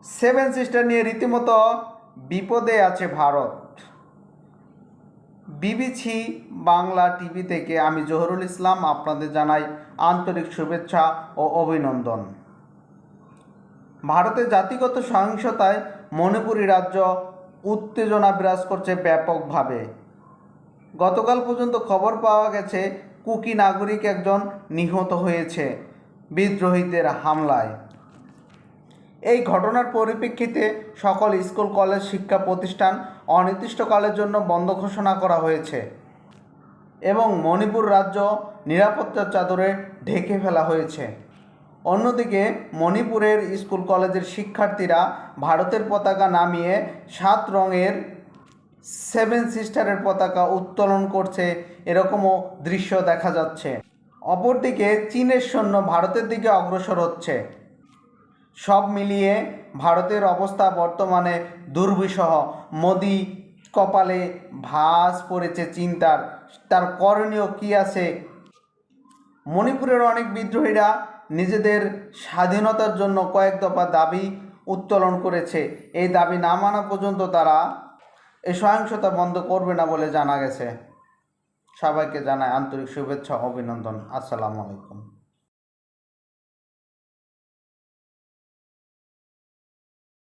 Seven sister নিয়ে রীতিমতো বিপদে আছে ভারত। বিবিসি বাংলা টিভি থেকে আমি জহুরুল ইসলাম আপনাদের জানাই আন্তরিক শুভেচ্ছা ও অভিনন্দন। ভারতে জাতিগত সহিংসতায় মণিপুরী রাজ্য উত্তেজনা বিরাজ করছে ব্যাপকভাবে। গতকাল পর্যন্ত খবর পাওয়া গেছে কুকি নাগরিক একজন নিহত হয়েছে বিদ্রোহীদের হামলায়। এই ঘটনার পরিপ্রেক্ষিতে সকল স্কুল কলেজ শিক্ষা প্রতিষ্ঠান অনির্দিষ্টকালের জন্য বন্ধ ঘোষণা করা হয়েছে এবং মণিপুর রাজ্য নিরাপত্তার চাদরে ঢেকে ফেলা হয়েছে। অন্যদিকে মণিপুরের স্কুল কলেজের শিক্ষার্থীরা ভারতের পতাকা নামিয়ে 7 রঙের সেভেন সিস্টারের পতাকা উত্তোলন করছে, এরকমও দৃশ্য দেখা যাচ্ছে। অপরদিকে চীনের সৈন্য ভারতের দিকে অগ্রসর হচ্ছে। সব মিলিয়ে ভারতের অবস্থা বর্তমানে দুর্বিষহ। মোদি কপালে ভাঁজ পড়েছে চিন্তার, তার করণীয় কী আছে। মণিপুরের অনেক বিদ্রোহীরা নিজেদের স্বাধীনতার জন্য কয়েক দফা দাবি উত্তোলন করেছে। এই দাবি না মানা পর্যন্ত তারা এই সহিংসতা বন্ধ করবে না বলে জানা গেছে। সবাইকে জানাই আন্তরিক শুভেচ্ছা অভিনন্দন। আসসালামু আলাইকুম।